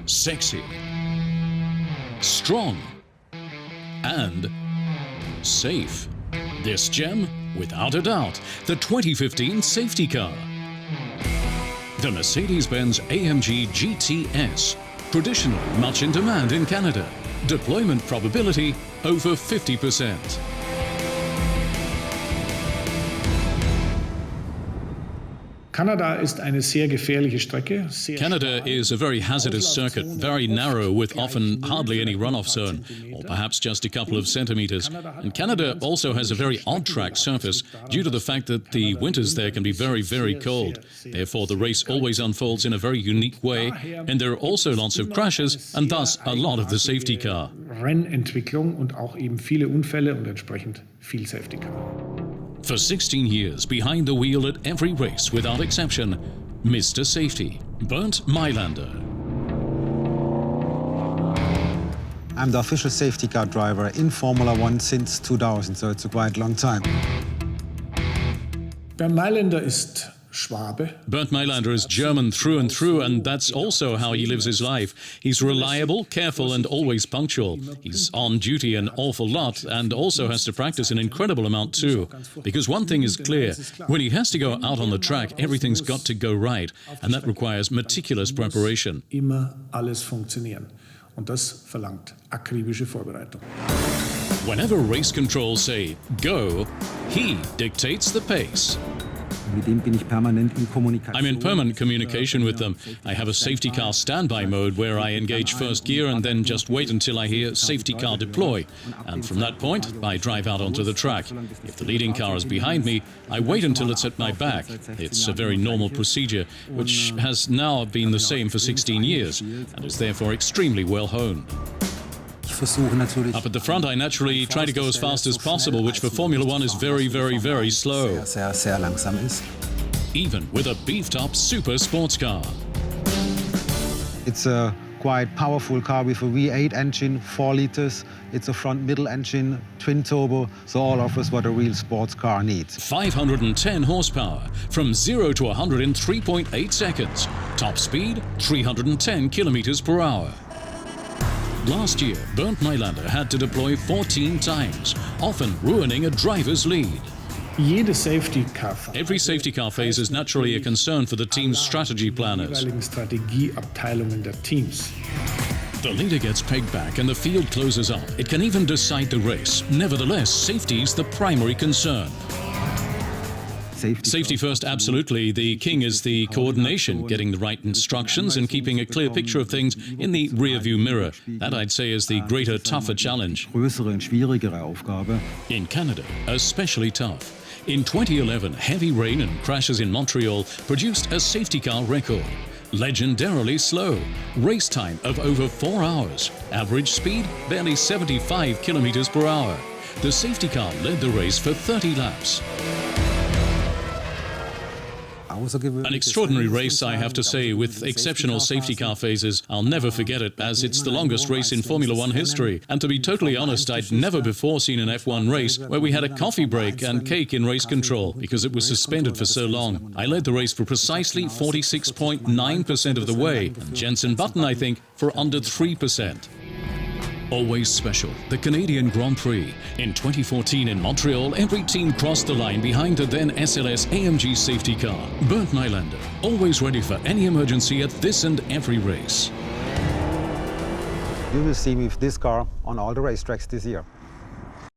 sexy, strong, and safe. This gem, without a doubt, the 2015 safety car. The Mercedes-Benz AMG GTS, traditionally much in demand in Canada. Deployment probability over 50%. Canada ist eine sehr gefährliche Strecke. Canada is a very hazardous circuit, very narrow with often hardly any runoff zone, or perhaps just a couple of centimeters. And Canada also has a very odd track surface due to the fact that the winters there can be very, very cold. Therefore, the race always unfolds in a very unique way, and there are also lots of crashes and thus a lot of the safety car. Rennentwicklung und auch eben viele Unfälle und entsprechend viel Safety Car. For 16 years, behind the wheel at every race without exception, Mr. Safety, Bernd Mailander. I'm the official safety car driver in Formula One since 2000, so it's a quite long time. Bernd Mailander ist Schwabe. Bernd Mailander is German through and through, and that's also how he lives his life. He's reliable, careful, and always punctual. He's on duty an awful lot and also has to practice an incredible amount too. Because one thing is clear, when he has to go out on the track, everything's got to go right, and that requires meticulous preparation. Immer alles funktionieren. Und das verlangt akribische Vorbereitung. Whenever race controls say go, he dictates the pace. I'm in permanent communication with them. I have a safety car standby mode where I engage first gear and then just wait until I hear safety car deploy. And from that point, I drive out onto the track. If the leading car is behind me, I wait until it's at my back. It's a very normal procedure, which has now been the same for 16 years and is therefore extremely well honed. Up at the front, I naturally try to go as fast as possible, which for Formula One is very, very, very slow. Even with a beefed-up super sports car. It's a quite powerful car with a V8 engine, 4 liters. It's a front-middle engine, twin-turbo, so all offers what a real sports car needs. 510 horsepower, from 0 to 100 in 3.8 seconds. Top speed, 310 kilometers per hour. Last year, Bernd Mailander had to deploy 14 times, often ruining a driver's lead. Every safety car phase is naturally a concern for the team's strategy planners. Strategieabteilungen der Teams. The leader gets pegged back and the field closes up. It can even decide the race. Nevertheless, safety is the primary concern. Safety first, absolutely. The king is the coordination, getting the right instructions and keeping a clear picture of things in the rear-view mirror. That, I'd say, is the greater, tougher challenge. In Canada, especially tough. In 2011, heavy rain and crashes in Montreal produced a safety car record. Legendarily slow. Race time of over 4 hours. Average speed, barely 75 kilometers per hour. The safety car led the race for 30 laps. An extraordinary race, I have to say, with exceptional safety car phases. I'll never forget it, as it's the longest race in Formula One history. And to be totally honest, I'd never before seen an F1 race where we had a coffee break and cake in race control, because it was suspended for so long. I led the race for precisely 46.9% of the way, and Jensen Button, I think, for under 3%. Always special, the Canadian Grand Prix. In 2014 in Montreal, every team crossed the line behind the then SLS AMG safety car. Bernd Mailander, always ready for any emergency at this and every race. You will see me with this car on all the racetracks this year.